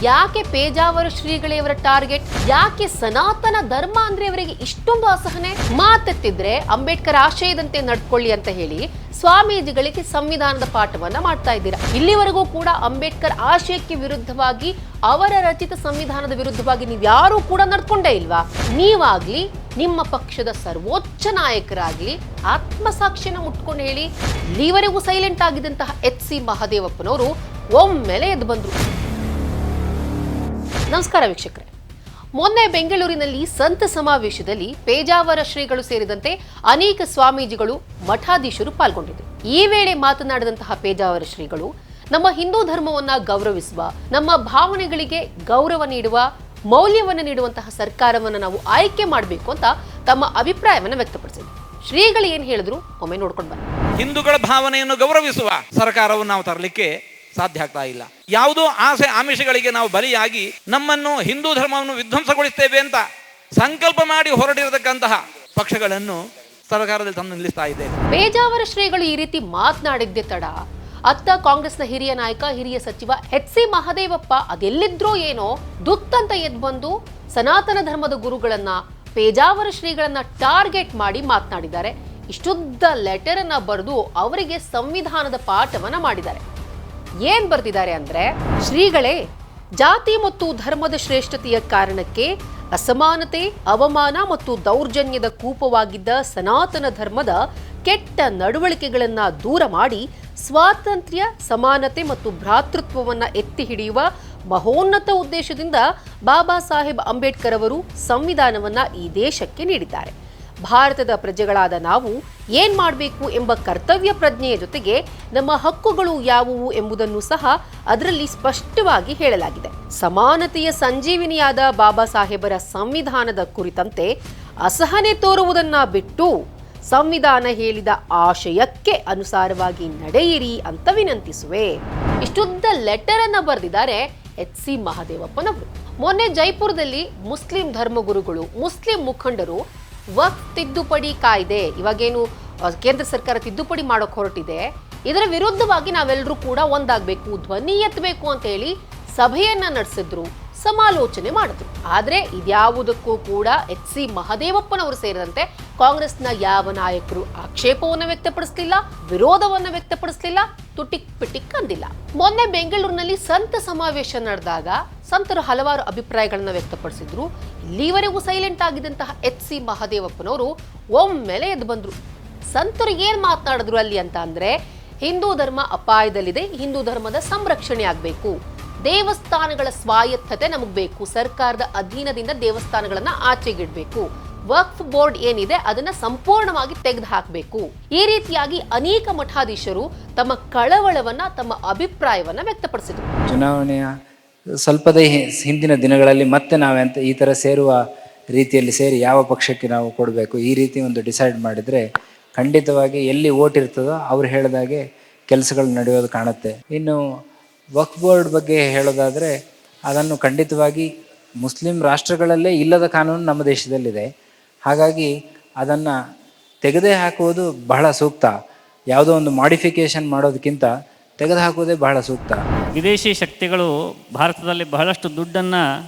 ಯಾಕೆ ಪೇಜಾವರ ಶ್ರೀಗಳೇ ಅವರ ಟಾರ್ಗೆಟ್? ಯಾಕೆ ಸನಾತನ ಧರ್ಮ ಅಂದ್ರೆ ಅವರಿಗೆ ಇಷ್ಟೊಂದು ಅಸಹನೆ? ಮಾತೆತ್ತಿದ್ರೆ ಅಂಬೇಡ್ಕರ್ ಆಶಯದಂತೆ ನಡ್ಕೊಳ್ಳಿ ಅಂತ ಹೇಳಿ ಸ್ವಾಮೀಜಿಗಳಿಗೆ ಸಂವಿಧಾನದ ಪಾಠವನ್ನ ಮಾಡ್ತಾ ಇದ್ದೀರಾ. ಇಲ್ಲಿವರೆಗೂ ಕೂಡ ಅಂಬೇಡ್ಕರ್ ಆಶಯಕ್ಕೆ ವಿರುದ್ಧವಾಗಿ, ಅವರ ರಚಿತ ಸಂವಿಧಾನದ ವಿರುದ್ಧವಾಗಿ ನೀವ್ಯಾರೂ ಕೂಡ ನಡ್ಕೊಂಡೇ ಇಲ್ವಾ? ನೀವಾಗ್ಲಿ, ನಿಮ್ಮ ಪಕ್ಷದ ಸರ್ವೋಚ್ಚ ನಾಯಕರಾಗ್ಲಿ ಆತ್ಮಸಾಕ್ಷಿನ ಮುಟ್ಕೊಂಡು ಹೇಳಿ. ಇಲ್ಲಿವರೆಗೂ ಸೈಲೆಂಟ್ ಆಗಿದ್ದಂತಹ HC ಮಹದೇವಪ್ಪನವರು ಒಮ್ಮೆಲೆ ಎದ್ದು ಬಂದ್ರು. ನಮಸ್ಕಾರ ವೀಕ್ಷಕರೇ. ಮೊನ್ನೆ ಬೆಂಗಳೂರಿನಲ್ಲಿ ಸಂತ ಸಮಾವೇಶದಲ್ಲಿ ಪೇಜಾವರ ಶ್ರೀಗಳು ಸೇರಿದಂತೆ ಅನೇಕ ಸ್ವಾಮೀಜಿಗಳು, ಮಠಾಧೀಶರು ಪಾಲ್ಗೊಂಡಿದ್ದರು. ಈ ವೇಳೆ ಮಾತನಾಡಿದಂತಹ ಪೇಜಾವರ ಶ್ರೀಗಳು, ನಮ್ಮ ಹಿಂದೂ ಧರ್ಮವನ್ನ ಗೌರವಿಸುವ, ನಮ್ಮ ಭಾವನೆಗಳಿಗೆ ಗೌರವ ನೀಡುವ, ಮೌಲ್ಯವನ್ನು ನೀಡುವಂತಹ ಸರ್ಕಾರವನ್ನು ನಾವು ಆಯ್ಕೆ ಮಾಡಬೇಕು ಅಂತ ತಮ್ಮ ಅಭಿಪ್ರಾಯವನ್ನು ವ್ಯಕ್ತಪಡಿಸಿದರು. ಶ್ರೀಗಳು ಏನ್ ಹೇಳಿದ್ರು ಒಮ್ಮೆ ನೋಡ್ಕೊಂಡು ಬನ್ನಿ. ಹಿಂದೂಗಳ ಭಾವನೆಯನ್ನು ಗೌರವಿಸುವ ಸರ್ಕಾರವನ್ನು ನಾವು ತರಲಿಕ್ಕೆ ಸಾಧ್ಯ ಆಗ್ತಾ ಇಲ್ಲ. ಯಾವುದೋ ಆಸೆ ಆಮಿಷಗಳಿಗೆ ನಾವು ಬಲಿಯಾಗಿ ನಮ್ಮನ್ನು ಹಿಂದೂ ಧರ್ಮವನ್ನು ವಿಧ್ವಂಸಗೊಳಿಸ್ತೇವೆ ಅಂತ ಸಂಕಲ್ಪ ಮಾಡಿ ಹೊರಟಿರತಕ್ಕಂತಹ ಪಕ್ಷಗಳನ್ನು ಸರ್ಕಾರದಲ್ಲಿ ತಂದು ನಿಲ್ಲಿಸ್ತಾ ಇದೆ. ಪೇಜಾವರ ಶ್ರೀಗಳು ಈ ರೀತಿ ಮಾತನಾಡಿದ್ದೆ ತಡ ಅತ್ತ ಕಾಂಗ್ರೆಸ್ನ ಹಿರಿಯ ನಾಯಕ, ಹಿರಿಯ ಸಚಿವ HC ಮಹದೇವಪ್ಪ ಅದೆಲ್ಲಿದ್ರೋ ಏನೋ ದುತ್ತಂತ ಎದ್ದು ಬಂದು ಸನಾತನ ಧರ್ಮದ ಗುರುಗಳನ್ನ, ಪೇಜಾವರ ಶ್ರೀಗಳನ್ನ ಟಾರ್ಗೆಟ್ ಮಾಡಿ ಮಾತನಾಡಿದ್ದಾರೆ. ಇಷ್ಟುದ್ದ ಲೆಟರ್ ಅನ್ನ ಬರೆದು ಅವರಿಗೆ ಸಂವಿಧಾನದ ಪಾಠವನ್ನ ಮಾಡಿದ್ದಾರೆ. ಏನ್ ಬರ್ತಿದ್ದಾರೆ ಅಂದ್ರೆ, ಶ್ರೀಗಳೇ, ಜಾತಿ ಮತ್ತು ಧರ್ಮದ ಶ್ರೇಷ್ಠತೆಯ ಕಾರಣಕ್ಕೆ ಅಸಮಾನತೆ, ಅವಮಾನ ಮತ್ತು ದೌರ್ಜನ್ಯದ ಕೂಪವಾಗಿದ್ದ ಸನಾತನ ಧರ್ಮದ ಕೆಟ್ಟ ನಡವಳಿಕೆಗಳನ್ನ ದೂರ ಮಾಡಿ ಸ್ವಾತಂತ್ರ್ಯ, ಸಮಾನತೆ ಮತ್ತು ಭ್ರಾತೃತ್ವವನ್ನ ಎತ್ತಿ ಹಿಡಿಯುವ ಮಹೋನ್ನತ ಉದ್ದೇಶದಿಂದ ಬಾಬಾ ಸಾಹೇಬ್ ಅಂಬೇಡ್ಕರ್ ಅವರು ಸಂವಿಧಾನವನ್ನ ಈ ದೇಶಕ್ಕೆ ನೀಡಿದ್ದಾರೆ. ಭಾರತದ ಪ್ರಜೆಗಳಾದ ನಾವು ಏನ್ ಮಾಡಬೇಕು ಎಂಬ ಕರ್ತವ್ಯ ಪ್ರಜ್ಞೆಯ ಜೊತೆಗೆ ನಮ್ಮ ಹಕ್ಕುಗಳು ಯಾವುವು ಎಂಬುದನ್ನು ಸಹ ಅದರಲ್ಲಿ ಸ್ಪಷ್ಟವಾಗಿ ಹೇಳಲಾಗಿದೆ. ಸಮಾನತೆಯ ಸಂಜೀವಿನಿಯಾದ ಬಾಬಾ ಸಾಹೇಬರ ಸಂವಿಧಾನದ ಕುರಿತಂತೆ ಅಸಹನೆ ತೋರುವುದನ್ನ ಬಿಟ್ಟು ಸಂವಿಧಾನ ಹೇಳಿದ ಆಶಯಕ್ಕೆ ಅನುಸಾರವಾಗಿ ನಡೆಯಿರಿ ಅಂತ ವಿನಂತಿಸುವೆ. ಇಷ್ಟುದ್ದ ಲೆಟರ್ ಅನ್ನ ಬರೆದಿದ್ದಾರೆ HC ಮಹದೇವಪ್ಪನವರು. ಮೊನ್ನೆ ಜೈಪುರದಲ್ಲಿ ಮುಸ್ಲಿಂ ಧರ್ಮಗುರುಗಳು, ಮುಸ್ಲಿಂ ಮುಖಂಡರು ವಕ್ಫ್ ತಿದ್ದುಪಡಿ ಕಾಯ್ದೆ, ಇವಾಗೇನು ಕೇಂದ್ರ ಸರ್ಕಾರ ತಿದ್ದುಪಡಿ ಮಾಡೋಕೆ ಹೊರಟಿದೆ, ಇದರ ವಿರುದ್ಧವಾಗಿ ನಾವೆಲ್ಲರೂ ಕೂಡ ಒಂದಾಗಬೇಕು, ಧ್ವನಿ ಎತ್ತಬೇಕು ಅಂತ ಹೇಳಿ ಸಭೆಯನ್ನ ನಡೆಸಿದ್ರು, ಸಮಾಲೋಚನೆ ಮಾಡಿದ್ರು. ಆದ್ರೆ ಇದ್ಯಾವುದಕ್ಕೂ ಕೂಡ HC ಮಹದೇವಪ್ಪನವರು ಸೇರಿದಂತೆ ಕಾಂಗ್ರೆಸ್ನ ಯಾವ ನಾಯಕರು ಆಕ್ಷೇಪವನ್ನು ವ್ಯಕ್ತಪಡಿಸಲಿಲ್ಲ, ವಿರೋಧವನ್ನು ವ್ಯಕ್ತಪಡಿಸಲಿಲ್ಲ, ತುಟಿಕ್ ಪಿಟಿಕ್ ಅಂದಿಲ್ಲ. ಮೊನ್ನೆ ಬೆಂಗಳೂರಿನಲ್ಲಿ ಸಂತ ಸಮಾವೇಶ ನಡೆದಾಗ ಸಂತರು ಹಲವಾರು ಅಭಿಪ್ರಾಯಗಳನ್ನ ವ್ಯಕ್ತಪಡಿಸಿದ್ರು. ಇಲ್ಲಿವರೆಗೂ ಸೈಲೆಂಟ್ ಆಗಿದ್ದಂತಹ HC ಮಹದೇವಪ್ಪನವರು ಒಮ್ಮೆಲೆ ಎದ್ದು ಬಂದ್ರು. ಸಂತರು ಏನ್ ಮಾತನಾಡಿದ್ರು ಅಲ್ಲಿ ಅಂತ ಅಂದ್ರೆ, ಹಿಂದೂ ಧರ್ಮ ಅಪಾಯದಲ್ಲಿದೆ, ಹಿಂದೂ ಧರ್ಮದ ಸಂರಕ್ಷಣೆ ಆಗ್ಬೇಕು, ದೇವಸ್ಥಾನಗಳ ಸ್ವಾಯತ್ತತೆ ನಮಗ್ ಬೇಕು, ಸರ್ಕಾರದ ಅಧೀನದಿಂದ ದೇವಸ್ಥಾನಗಳನ್ನ ಆಚೆಗಿಡ್ಬೇಕು, ವಕ್ಫ್ ಬೋರ್ಡ್ ಏನಿದೆ ಅದನ್ನ ಸಂಪೂರ್ಣವಾಗಿ ತೆಗೆದು ಹಾಕಬೇಕು. ಈ ರೀತಿಯಾಗಿ ಅನೇಕ ಮಠಾಧೀಶರು ತಮ್ಮ ಕಳವಳವನ್ನ, ತಮ್ಮ ಅಭಿಪ್ರಾಯವನ್ನ ವ್ಯಕ್ತಪಡಿಸಿದ್ರು. ಚುನಾವಣೆಯ ಸ್ವಲ್ಪದ ಹಿಂದಿನ ದಿನಗಳಲ್ಲಿ ಮತ್ತೆ ನಾವೆಂತ ಈ ಥರ ಸೇರುವ ರೀತಿಯಲ್ಲಿ ಸೇರಿ ಯಾವ ಪಕ್ಷಕ್ಕೆ ನಾವು ಕೊಡಬೇಕು, ಈ ರೀತಿ ಒಂದು ಡಿಸೈಡ್ ಮಾಡಿದರೆ ಖಂಡಿತವಾಗಿ ಎಲ್ಲಿ ಓಟ್ ಇರ್ತದೋ ಅವ್ರು ಹೇಳಿದಾಗೆ ಕೆಲಸಗಳು ನಡೆಯೋದು ಕಾಣುತ್ತೆ. ಇನ್ನು ವಕ್ಫ್ ಬೋರ್ಡ್ ಬಗ್ಗೆ ಹೇಳೋದಾದರೆ, ಅದನ್ನು ಖಂಡಿತವಾಗಿ ಮುಸ್ಲಿಂ ರಾಷ್ಟ್ರಗಳಲ್ಲೇ ಇಲ್ಲದ ಕಾನೂನು ನಮ್ಮ ದೇಶದಲ್ಲಿದೆ. ಹಾಗಾಗಿ ಅದನ್ನು ತೆಗೆದೇ ಹಾಕುವುದು ಬಹಳ ಸೂಕ್ತ. ಯಾವುದೋ ಒಂದು ಮಾಡಿಫಿಕೇಷನ್ ಮಾಡೋದಕ್ಕಿಂತ ತೆಗೆದು ಹಾಕುವುದೇ ಬಹಳ ಸೂಕ್ತ. ವಿದೇಶಿ ಶಕ್ತಿಗಳು ಭಾರತದಲ್ಲಿ ಬಹಳಷ್ಟು ದುಡ್ಡನ್ನು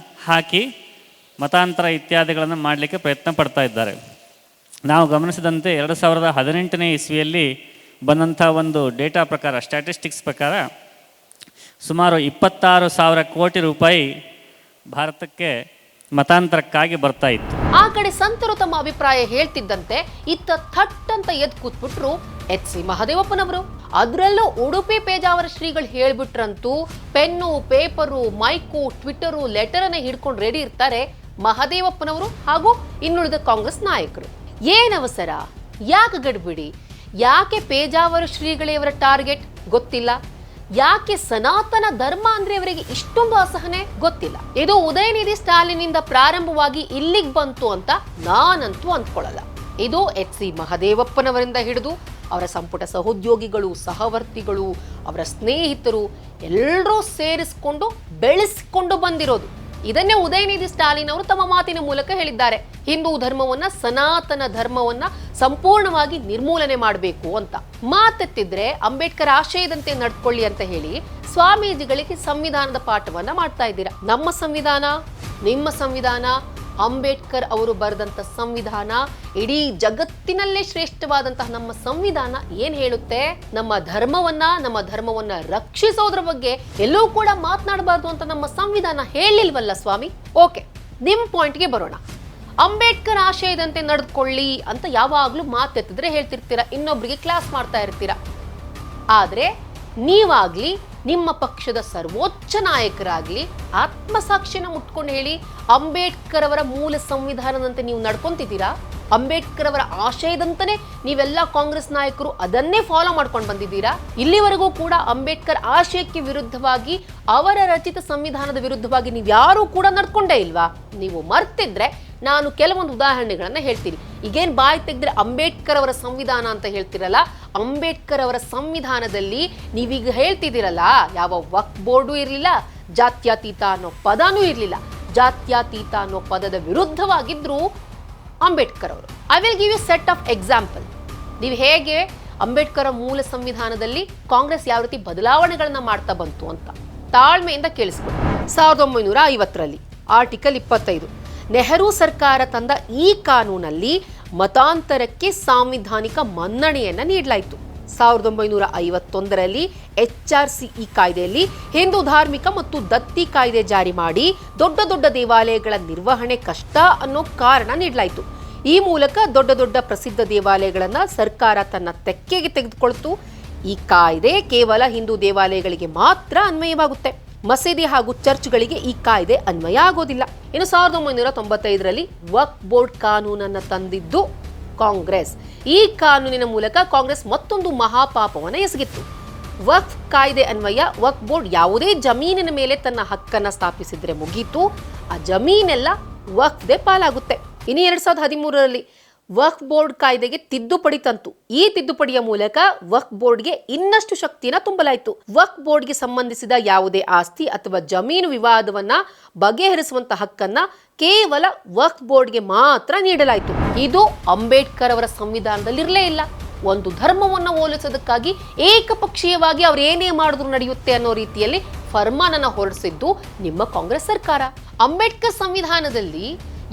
ಹಾಕಿ ಮತಾಂತರ ಇತ್ಯಾದಿಗಳನ್ನು ಮಾಡಲಿಕ್ಕೆ ಪ್ರಯತ್ನ ಪಡ್ತಾ ಇದ್ದಾರೆ. ನಾವು ಗಮನಿಸಿದಂತೆ 2018ನೇ ಇಸ್ವಿಯಲ್ಲಿ ಬಂದಂಥ ಒಂದು ಡೇಟಾ ಪ್ರಕಾರ, ಸ್ಟ್ಯಾಟಿಸ್ಟಿಕ್ಸ್ ಪ್ರಕಾರ ಸುಮಾರು 26,000 ಕೋಟಿ ರೂಪಾಯಿ ಭಾರತಕ್ಕೆ ಮತಾಂತರಕ್ಕಾಗಿ ಬರ್ತಾ ಇತ್ತು. ಆ ಕಡೆ ಸಂತರು ತಮ್ಮ ಅಭಿಪ್ರಾಯ ಹೇಳ್ತಿದ್ದಂತೆ ಇತ್ತ ಥಟ್ ಅಂತ ಎದ್ದು ಕೂತ್ಬಿಟ್ರು HC ಮಹದೇವಪ್ಪನವರು. ಅದರಲ್ಲೂ ಉಡುಪಿ ಪೇಜಾವರ ಶ್ರೀಗಳು ಹೇಳ್ಬಿಟ್ರಂತೂ pen, paper, mike, Twitter, letter ಅನ್ನ ಹಿಡ್ಕೊಂಡು ರೆಡಿ ಇರ್ತಾರೆ ಮಹದೇವಪ್ಪನವರು ಹಾಗೂ ಇನ್ನುಳಿದ ಕಾಂಗ್ರೆಸ್ ನಾಯಕರು. ಏನ್ ಅವಸರ, ಯಾಕೆ ಗಡ್ಬಿಡಿ? ಯಾಕೆ ಪೇಜಾವರ ಶ್ರೀಗಳೇ ಅವರ ಟಾರ್ಗೆಟ್ ಗೊತ್ತಿಲ್ಲ? ಯಾಕೆ ಸನಾತನ ಧರ್ಮ ಅಂದ್ರೆ ಅವರಿಗೆ ಇಷ್ಟೊಂದು ಅಸಹನೆ ಗೊತ್ತಿಲ್ಲ. ಇದು ಉದಯನಿಧಿ ಸ್ಟಾಲಿನಿಂದ ಪ್ರಾರಂಭವಾಗಿ ಇಲ್ಲಿಗೆ ಬಂತು ಅಂತ ನಾನಂತೂ ಅಂದ್ಕೊಳ್ಳಲ್ಲ. ಇದು HC ಮಹದೇವಪ್ಪನವರಿಂದ ಹಿಡಿದು ಅವರ ಸಂಪುಟ ಸಹೋದ್ಯೋಗಿಗಳು, ಸಹವರ್ತಿಗಳು, ಅವರ ಸ್ನೇಹಿತರು ಎಲ್ಲರೂ ಸೇರಿಸಿಕೊಂಡು ಬೆಳೆಸಿಕೊಂಡು ಬಂದಿರೋದು. ಇದನ್ನೇ ಉದಯನಿಧಿ ಸ್ಟಾಲಿನ್ ಅವರು ತಮ್ಮ ಮಾತಿನ ಮೂಲಕ ಹೇಳಿದ್ದಾರೆ. ಹಿಂದೂ ಧರ್ಮವನ್ನ, ಸನಾತನ ಧರ್ಮವನ್ನ ಸಂಪೂರ್ಣವಾಗಿ ನಿರ್ಮೂಲನೆ ಮಾಡಬೇಕು ಅಂತ ಮಾತೆತ್ತಿದ್ರೆ ಅಂಬೇಡ್ಕರ್ ಆಶಯದಂತೆ ನಡ್ಕೊಳ್ಳಿ ಅಂತ ಹೇಳಿ ಸ್ವಾಮೀಜಿಗಳಿಗೆ ಸಂವಿಧಾನದ ಪಾಠವನ್ನ ಮಾಡ್ತಾ ಇದ್ದೀರಾ. ನಮ್ಮ ಸಂವಿಧಾನ, ನಿಮ್ಮ ಸಂವಿಧಾನ, ಅಂಬೇಡ್ಕರ್ ಅವರು ಬರೆದಂತ ಸಂವಿಧಾನ, ಇಡೀ ಜಗತ್ತಿನಲ್ಲೇ ಶ್ರೇಷ್ಠವಾದಂತಹ ನಮ್ಮ ಸಂವಿಧಾನ ಏನ್ ಹೇಳುತ್ತೆ? ನಮ್ಮ ಧರ್ಮವನ್ನ ರಕ್ಷಿಸೋದ್ರ ಬಗ್ಗೆ ಎಲ್ಲೂ ಕೂಡ ಮಾತನಾಡಬಾರ್ದು ಅಂತ ನಮ್ಮ ಸಂವಿಧಾನ ಹೇಳಿಲ್ವಲ್ಲ ಸ್ವಾಮಿ. ಓಕೆ, ನಿಮ್ ಪಾಯಿಂಟ್ಗೆ ಬರೋಣ. ಅಂಬೇಡ್ಕರ್ ಆಶಯದಂತೆ ನಡೆದುಕೊಳ್ಳಿ ಅಂತ ಯಾವಾಗ್ಲೂ ಮಾತೆತ್ತಿದ್ರೆ ಹೇಳ್ತಿರ್ತೀರಾ, ಇನ್ನೊಬ್ರಿಗೆ ಕ್ಲಾಸ್ ಮಾಡ್ತಾ ಇರ್ತೀರಾ. ಆದ್ರೆ ನೀವಾಗ್ಲಿ, ನಿಮ್ಮ ಪಕ್ಷದ ಸರ್ವೋಚ್ಚ ನಾಯಕರಾಗ್ಲಿ ಆತ್ಮಸಾಕ್ಷಿನ ಮುಟ್ಕೊಂಡು ಹೇಳಿ, ಅಂಬೇಡ್ಕರ್ ಅವರ ಮೂಲ ಸಂವಿಧಾನದಂತೆ ನೀವು ನಡ್ಕೊಂತಿದ್ದೀರಾ? ಅಂಬೇಡ್ಕರ್ ಅವರ ಆಶಯದಂತನೇ ನೀವೆಲ್ಲ ಕಾಂಗ್ರೆಸ್ ನಾಯಕರು ಅದನ್ನೇ ಫಾಲೋ ಮಾಡ್ಕೊಂಡು ಬಂದಿದ್ದೀರಾ? ಇಲ್ಲಿವರೆಗೂ ಕೂಡ ಅಂಬೇಡ್ಕರ್ ಆಶಯಕ್ಕೆ ವಿರುದ್ಧವಾಗಿ, ಅವರ ರಚಿತ ಸಂವಿಧಾನದ ವಿರುದ್ಧವಾಗಿ ನೀವ್ಯಾರೂ ಕೂಡ ನಡ್ಕೊಂಡೇ ಇಲ್ವಾ? ನೀವು ಮರ್ತಿದ್ರೆ ನಾನು ಕೆಲವೊಂದು ಉದಾಹರಣೆಗಳನ್ನ ಹೇಳ್ತೀನಿ. ಈಗೇನ್ ಬಾಯಿ ತೆಗೆದ್ರೆ ಅಂಬೇಡ್ಕರ್ ಅವರ ಸಂವಿಧಾನ ಅಂತ ಹೇಳ್ತಿರಲ್ಲ, ಅಂಬೇಡ್ಕರ್ ಅವರ ಸಂವಿಧಾನದಲ್ಲಿ ನೀವೀಗ ಹೇಳ್ತಿದ್ದೀರಲ್ಲ, ಯಾವ ವಕ್ಫ್ ಬೋರ್ಡು ಇರಲಿಲ್ಲ, ಜಾತ್ಯತೀತ ಅನ್ನೋ ಪದನೂ ಇರಲಿಲ್ಲ. ಜಾತ್ಯತೀತ ಅನ್ನೋ ಪದದ ವಿರುದ್ಧವಾಗಿದ್ರು ಅಂಬೇಡ್ಕರ್ ಅವರು. I will give you set of example. ನೀವು ಹೇಗೆ ಅಂಬೇಡ್ಕರ್ ಮೂಲ ಸಂವಿಧಾನದಲ್ಲಿ ಕಾಂಗ್ರೆಸ್ ಯಾವ ರೀತಿ ಬದಲಾವಣೆಗಳನ್ನ ಮಾಡ್ತಾ ಬಂತು ಅಂತ ತಾಳ್ಮೆಯಿಂದ ಕೇಳಿಸ್ಕೊಳ್ಳಿ. 1950ರಲ್ಲಿ ಆರ್ಟಿಕಲ್ 25 ನೆಹರು ಸರ್ಕಾರ ತಂದ ಈ ಕಾನೂನಲ್ಲಿ ಮತಾಂತರಕ್ಕೆ ಸಾಂವಿಧಾನಿಕ ಮನ್ನಣೆಯನ್ನ ನೀಡಲಾಯಿತು. 1951ರಲ್ಲಿ HRCE ಕಾಯ್ದೆಯಲ್ಲಿ ಹಿಂದೂ ಧಾರ್ಮಿಕ ಮತ್ತು ದತ್ತಿ ಕಾಯ್ದೆ ಜಾರಿ ಮಾಡಿ ದೊಡ್ಡ ದೊಡ್ಡ ದೇವಾಲಯಗಳ ನಿರ್ವಹಣೆ ಕಷ್ಟ ಅನ್ನೋ ಕಾರಣ ನೀಡಲಾಯಿತು. ಈ ಮೂಲಕ ದೊಡ್ಡ ದೊಡ್ಡ ಪ್ರಸಿದ್ಧ ದೇವಾಲಯಗಳನ್ನ ಸರ್ಕಾರ ತನ್ನ ತೆಕ್ಕೆಗೆ ತೆಗೆದುಕೊಳ್ತು. ಈ ಕಾಯ್ದೆ ಕೇವಲ ಹಿಂದೂ ದೇವಾಲಯಗಳಿಗೆ ಮಾತ್ರ ಅನ್ವಯವಾಗುತ್ತೆ. ಮಸೀದಿ ಹಾಗೂ ಚರ್ಚ್ಗಳಿಗೆ ಈ ಕಾಯ್ದೆ ಅನ್ವಯ ಆಗೋದಿಲ್ಲ. ಇನ್ನು 1995ರಲ್ಲಿ ವಕ್ಫ್ ಬೋರ್ಡ್ ಕಾನೂನನ್ನ ತಂದಿದ್ದು ಕಾಂಗ್ರೆಸ್. ಈ ಕಾನೂನಿನ ಮೂಲಕ ಕಾಂಗ್ರೆಸ್ ಮತ್ತೊಂದು ಮಹಾಪಾಪವನ್ನ ಎಸಗಿತ್ತು. ವಕ್ಫ್ ಕಾಯ್ದೆ ಅನ್ವಯ ವಕ್ಫ್ ಬೋರ್ಡ್ ಯಾವುದೇ ಜಮೀನಿನ ಮೇಲೆ ತನ್ನ ಹಕ್ಕನ್ನ ಸ್ಥಾಪಿಸಿದ್ರೆ ಮುಗೀತು, ಆ ಜಮೀನೆಲ್ಲ ವಕ್ಫ್ದೇ ಪಾಲಾಗುತ್ತೆ. ಇನ್ನು 2013ರಲ್ಲಿ ವಕ್ಫ್ ಬೋರ್ಡ್ ಕಾಯ್ದೆಗೆ ತಿದ್ದುಪಡಿ ತಂತು. ಈ ತಿದ್ದುಪಡಿಯ ಮೂಲಕ ವಕ್ಫ್ ಬೋರ್ಡ್ಗೆ ಇನ್ನಷ್ಟು ಶಕ್ತಿನ ತುಂಬಲಾಯಿತು. ವಕ್ಫ್ ಬೋರ್ಡ್ಗೆ ಸಂಬಂಧಿಸಿದ ಯಾವುದೇ ಆಸ್ತಿ ಅಥವಾ ಜಮೀನು ವಿವಾದವನ್ನ ಬಗೆಹರಿಸುವಂತ ಹಕ್ಕನ್ನ ಕೇವಲ ವಕ್ಫ್ ಬೋರ್ಡ್ಗೆ ಮಾತ್ರ ನೀಡಲಾಯಿತು. ಇದು ಅಂಬೇಡ್ಕರ್ ಅವರ ಸಂವಿಧಾನದಲ್ಲಿ ಇರಲೇ ಇಲ್ಲ. ಒಂದು ಧರ್ಮವನ್ನ ಹೋಲಿಸೋದಕ್ಕಾಗಿ ಏಕಪಕ್ಷೀಯವಾಗಿ ಅವ್ರು ಏನೇ ಮಾಡಿದ್ರು ನಡೆಯುತ್ತೆ ಅನ್ನೋ ರೀತಿಯಲ್ಲಿ ಫರ್ಮಾನನ್ನ ಹೊರಡಿಸಿದ್ದು ನಿಮ್ಮ ಕಾಂಗ್ರೆಸ್ ಸರ್ಕಾರ. ಅಂಬೇಡ್ಕರ್ ಸಂವಿಧಾನದಲ್ಲಿ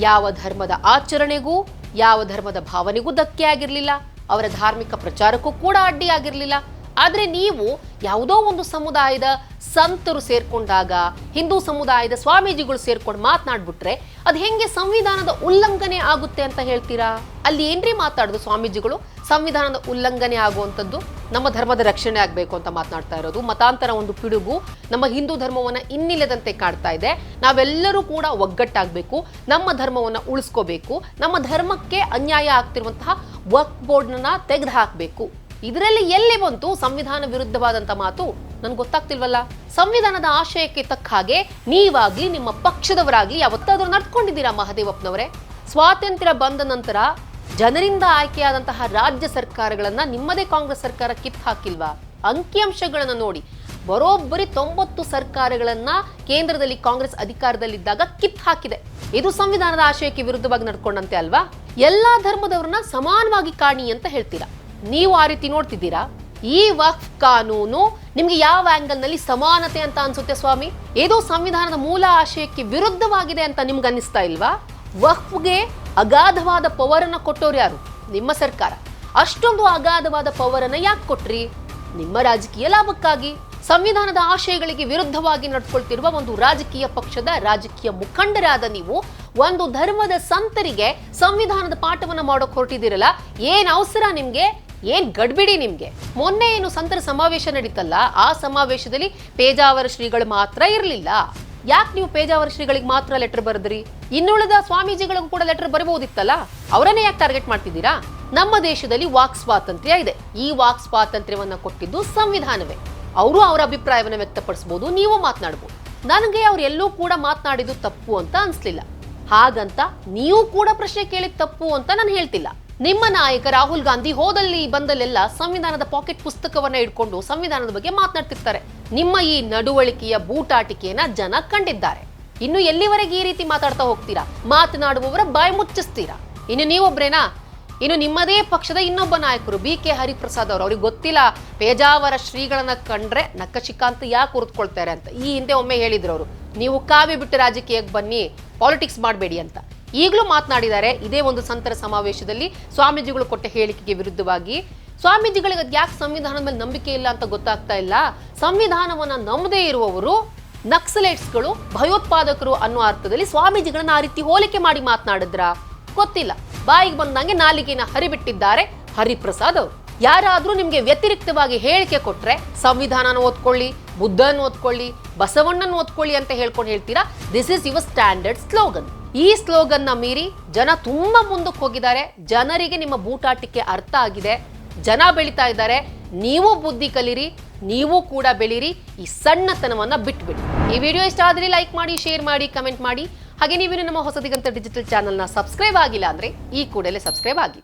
ಯಾವ ಧರ್ಮದ ಆಚರಣೆಗೂ, ಯಾವ ಧರ್ಮದ ಭಾವನೆಗೂ ಧಕ್ಕೆ ಆಗಿರಲಿಲ್ಲ, ಅವರ ಧಾರ್ಮಿಕ ಪ್ರಚಾರಕ್ಕೂ ಕೂಡ ಅಡ್ಡಿಯಾಗಿರಲಿಲ್ಲ. ಆದ್ರೆ ನೀವು ಯಾವುದೋ ಒಂದು ಸಮುದಾಯದ ಸಂತರು ಸೇರ್ಕೊಂಡಾಗ, ಹಿಂದೂ ಸಮುದಾಯದ ಸ್ವಾಮೀಜಿಗಳು ಸೇರ್ಕೊಂಡು ಮಾತನಾಡ್ಬಿಟ್ರೆ ಅದು ಹೆಂಗೆ ಸಂವಿಧಾನದ ಉಲ್ಲಂಘನೆ ಆಗುತ್ತೆ ಅಂತ ಹೇಳ್ತೀರಾ? ಅಲ್ಲಿ ಏನ್ರಿ ಮಾತಾಡೋದು ಸ್ವಾಮೀಜಿಗಳು? ಸಂವಿಧಾನದ ಉಲ್ಲಂಘನೆ ಆಗುವಂಥದ್ದು ನಮ್ಮ ಧರ್ಮದ ರಕ್ಷಣೆ ಆಗಬೇಕು ಅಂತ ಮಾತನಾಡ್ತಾ ಇರೋದು. ಮತಾಂತರ ಒಂದು ಪಿಡುಗು ನಮ್ಮ ಹಿಂದೂ ಧರ್ಮವನ್ನ ಇನ್ನಿಲ್ಲದಂತೆ ಕಾಡ್ತಾ ಇದೆ. ನಾವೆಲ್ಲರೂ ಕೂಡ ಒಗ್ಗಟ್ಟಾಗಬೇಕು, ನಮ್ಮ ಧರ್ಮವನ್ನ ಉಳಿಸ್ಕೋಬೇಕು, ನಮ್ಮ ಧರ್ಮಕ್ಕೆ ಅನ್ಯಾಯ ಆಗ್ತಿರುವಂತಹ ವಕ್ಫ್ ಬೋರ್ಡ್ನ ತೆಗೆದು ಹಾಕಬೇಕು. ಇದರಲ್ಲಿ ಎಲ್ಲಿ ಬಂತು ಸಂವಿಧಾನ ವಿರುದ್ಧವಾದಂತ ಮಾತು? ನನ್ಗೆ ಗೊತ್ತಾಗ್ತಿಲ್ವಲ್ಲ. ಸಂವಿಧಾನದ ಆಶಯಕ್ಕೆ ತಕ್ಕ ಹಾಗೆ ನೀವಾಗ್ಲಿ, ನಿಮ್ಮ ಪಕ್ಷದವರಾಗ್ಲಿ ಯಾವತ್ತಾದ್ರೂ ನಡ್ಕೊಂಡಿದ್ದೀರಾ ಮಹದೇವಪ್ಪನವರೇ? ಸ್ವಾತಂತ್ರ್ಯ ಬಂದ ನಂತರ ಜನರಿಂದ ಆಯ್ಕೆಯಾದಂತಹ ರಾಜ್ಯ ಸರ್ಕಾರಗಳನ್ನ ನಿಮ್ಮದೇ ಕಾಂಗ್ರೆಸ್ ಸರ್ಕಾರ ಕಿತ್ತು ಹಾಕಿಲ್ವಾ? ಅಂಕಿಅಂಶಗಳನ್ನ ನೋಡಿ, ಬರೋಬ್ಬರಿ 90 ಸರ್ಕಾರಗಳನ್ನ ಕೇಂದ್ರದಲ್ಲಿ ಕಾಂಗ್ರೆಸ್ ಅಧಿಕಾರದಲ್ಲಿದ್ದಾಗ ಕಿತ್ತು ಹಾಕಿದೆ. ಇದು ಸಂವಿಧಾನದ ಆಶಯಕ್ಕೆ ವಿರುದ್ಧವಾಗಿ ನಡ್ಕೊಂಡಂತೆ ಅಲ್ವಾ? ಎಲ್ಲಾ ಧರ್ಮದವರನ್ನ ಸಮಾನವಾಗಿ ಕಾಣಿ ಅಂತ ಹೇಳ್ತೀರಾ. ನೀವು ಆ ರೀತಿ ನೋಡ್ತಿದ್ದೀರಾ? ಈ ವಕ್ಫ್ ಕಾನೂನು ನಿಮ್ಗೆ ಯಾವ ಆಂಗಲ್ ನಲ್ಲಿ ಸಮಾನತೆ ಅಂತ ಅನ್ಸುತ್ತೆ ಸ್ವಾಮಿ? ಇದು ಸಂವಿಧಾನದ ಮೂಲ ಆಶಯಕ್ಕೆ ವಿರುದ್ಧವಾಗಿದೆ ಅಂತ ನಿಮ್ಗೆ ಅನ್ನಿಸ್ತಾ ಇಲ್ವಾ? ವಕ್ಫ್ಗೆ ಅಗಾಧವಾದ ಪವರ್ ಅನ್ನ ಕೊಟ್ಟೋರು ಯಾರು? ನಿಮ್ಮ ಸರ್ಕಾರ. ಅಷ್ಟೊಂದು ಅಗಾಧವಾದ ಪವರ್ ಅನ್ನ ಯಾಕೆ ಕೊಟ್ರಿ? ನಿಮ್ಮ ರಾಜಕೀಯ ಲಾಭಕ್ಕಾಗಿ. ಸಂವಿಧಾನದ ಆಶಯಗಳಿಗೆ ವಿರುದ್ಧವಾಗಿ ನಡ್ಕೊಳ್ತಿರುವ ಒಂದು ರಾಜಕೀಯ ಪಕ್ಷದ ರಾಜಕೀಯ ಮುಖಂಡರಾದ ನೀವು ಒಂದು ಧರ್ಮದ ಸಂತರಿಗೆ ಸಂವಿಧಾನದ ಪಾಠವನ್ನ ಮಾಡೋಕ್ ಹೊರಟಿದ್ದೀರಲ್ಲ, ಏನ್ ಅವಸರ ನಿಮ್ಗೆ? ಏನ್ ಗಡ್ಬಿಡಿ ನಿಮ್ಗೆ? ಮೊನ್ನೆ ಏನು ಸಂತರ ಸಮಾವೇಶ ನಡೀತಲ್ಲ, ಆ ಸಮಾವೇಶದಲ್ಲಿ ಪೇಜಾವರ ಶ್ರೀಗಳು ಮಾತ್ರ ಇರಲಿಲ್ಲ. ಯಾಕೆ ನೀವು ಪೇಜಾವರ ಶ್ರೀಗಳಿಗೆ ಮಾತ್ರ ಲೆಟರ್ ಬರೆದ್ರಿ? ಇನ್ನುಳಿದ ಸ್ವಾಮೀಜಿಗಳಿಗೂ ಕೂಡ ಲೆಟರ್ ಬರಬಹುದಿತ್ತಲ್ಲ, ಅವರನ್ನೇ ಯಾಕೆ ಟಾರ್ಗೆಟ್ ಮಾಡ್ತಿದ್ದೀರಾ? ನಮ್ಮ ದೇಶದಲ್ಲಿ ವಾಕ್ ಸ್ವಾತಂತ್ರ್ಯ ಇದೆ. ಈ ವಾಕ್ ಸ್ವಾತಂತ್ರ್ಯವನ್ನ ಕೊಟ್ಟಿದ್ದು ಸಂವಿಧಾನವೇ. ಅವರು ಅವರ ಅಭಿಪ್ರಾಯವನ್ನ ವ್ಯಕ್ತಪಡಿಸಬಹುದು, ನೀವು ಮಾತನಾಡಬಹುದು. ನನಗೆ ಅವ್ರು ಎಲ್ಲೂ ಕೂಡ ಮಾತನಾಡಿದ್ದು ತಪ್ಪು ಅಂತ ಅನ್ಸ್ಲಿಲ್ಲ. ಹಾಗಂತ ನೀವು ಕೂಡ ಪ್ರಶ್ನೆ ಕೇಳಿದ ತಪ್ಪು ಅಂತ ನಾನು ಹೇಳ್ತಿಲ್ಲ. ನಿಮ್ಮ ನಾಯಕ ರಾಹುಲ್ ಗಾಂಧಿ ಹೋದಲ್ಲಿ ಬಂದಲ್ಲೆಲ್ಲ ಸಂವಿಧಾನದ ಪಾಕೆಟ್ ಪುಸ್ತಕವನ್ನ ಇಟ್ಕೊಂಡು ಸಂವಿಧಾನದ ಬಗ್ಗೆ ಮಾತನಾಡ್ತಿರ್ತಾರೆ. ನಿಮ್ಮ ಈ ನಡವಳಿಕೆಯ ಬೂಟಾಟಿಕೆಯನ್ನ ಜನ ಕಂಡಿದ್ದಾರೆ. ಇನ್ನು ಎಲ್ಲಿವರೆಗೆ ಈ ರೀತಿ ಮಾತಾಡ್ತಾ ಹೋಗ್ತೀರಾ? ಮಾತನಾಡುವವರ ಬಾಯಿ ಮುಚ್ಚಿಸ್ತೀರಾ. ಇನ್ನು ನೀವೊಬ್ರೇನಾ? ಇನ್ನು ನಿಮ್ಮದೇ ಪಕ್ಷದ ಇನ್ನೊಬ್ಬ ನಾಯಕರು BK ಹರಿಪ್ರಸಾದ್ ಅವರು, ಅವ್ರಿಗೆ ಗೊತ್ತಿಲ್ಲ ಪೇಜಾವರ ಶ್ರೀಗಳನ್ನ ಕಂಡ್ರೆ ನಕ್ಕಶಿಕಾಂತ ಯಾಕೆ ಉರಿದುಕೊಳ್ತಾರೆ ಅಂತ. ಈ ಹಿಂದೆ ಒಮ್ಮೆ ಹೇಳಿದ್ರು ಅವರು, ನೀವು ಕಾವಿ ಬಿಟ್ಟು ರಾಜಕೀಯಕ್ಕೆ ಬನ್ನಿ, ಪಾಲಿಟಿಕ್ಸ್ ಮಾಡಬೇಡಿ ಅಂತ. ಈಗಲೂ ಮಾತನಾಡಿದ್ದಾರೆ ಇದೇ ಒಂದು ಸಂತರ ಸಮಾವೇಶದಲ್ಲಿ ಸ್ವಾಮೀಜಿಗಳು ಕೊಟ್ಟ ಹೇಳಿಕೆಗೆ ವಿರುದ್ಧವಾಗಿ. ಸ್ವಾಮೀಜಿಗಳಿಗೆ ಯಾಕೆ ಸಂವಿಧಾನದ ಮೇಲೆ ನಂಬಿಕೆ ಇಲ್ಲ ಅಂತ ಗೊತ್ತಾಗ್ತಾ ಇಲ್ಲ. ಸಂವಿಧಾನವನ್ನ ನಂಬದೇ ಇರುವವರು ನಕ್ಸಲೈಟ್ಸ್ಗಳು, ಭಯೋತ್ಪಾದಕರು ಅನ್ನೋ ಅರ್ಥದಲ್ಲಿ ಸ್ವಾಮೀಜಿಗಳನ್ನ ಆ ರೀತಿ ಹೋಲಿಕೆ ಮಾಡಿ ಮಾತನಾಡಿದ್ರ ಗೊತ್ತಿಲ್ಲ. ಬಾಯಿಗೆ ಬಂದಂಗೆ ನಾಲಿಗೆನ ಹರಿಬಿಟ್ಟಿದ್ದಾರೆ ಹರಿಪ್ರಸಾದ್ ಅವರು. ಯಾರಾದ್ರೂ ನಿಮ್ಗೆ ವ್ಯತಿರಿಕ್ತವಾಗಿ ಹೇಳಿಕೆ ಕೊಟ್ರೆ ಸಂವಿಧಾನನ ಓದ್ಕೊಳ್ಳಿ, ಬುದ್ಧನ ಓದ್ಕೊಳ್ಳಿ, ಬಸವಣ್ಣನ ಓದ್ಕೊಳ್ಳಿ ಅಂತ ಹೇಳ್ತೀರಾ. This is your standard slogan. ಈ ಸ್ಲೋಗನ್ನ ಮೀರಿ ಜನ ತುಂಬಾ ಮುಂದಕ್ಕೆ ಹೋಗಿದ್ದಾರೆ. ಜನರಿಗೆ ನಿಮ್ಮ ಬೂಟಾಟಿಕೆ ಅರ್ಥ ಆಗಿದೆ. ಜನ ಬೆಳೀತಾ ಇದ್ದಾರೆ. ನೀವು ಬುದ್ಧಿ ಕಲಿರಿ, ನೀವು ಕೂಡ ಬೆಳೀರಿ. ಈ ಸಣ್ಣತನವನ್ನ ಬಿಟ್ಬಿಡಿ. ಈ ವಿಡಿಯೋ ಇಷ್ಟ ಆದ್ರೆ ಲೈಕ್ ಮಾಡಿ, ಶೇರ್ ಮಾಡಿ, ಕಮೆಂಟ್ ಮಾಡಿ. ಹಾಗೆ ನೀವೇನು ನಮ್ಮ ಹೊಸ ದಿಗಂತ ಡಿಜಿಟಲ್ ಚಾನೆಲ್ನ ಸಬ್ಸ್ಕ್ರೈಬ್ ಆಗಿಲ್ಲ ಅಂದ್ರೆ ಈ ಕೂಡಲೇ ಸಬ್ಸ್ಕ್ರೈಬ್ ಆಗಿ.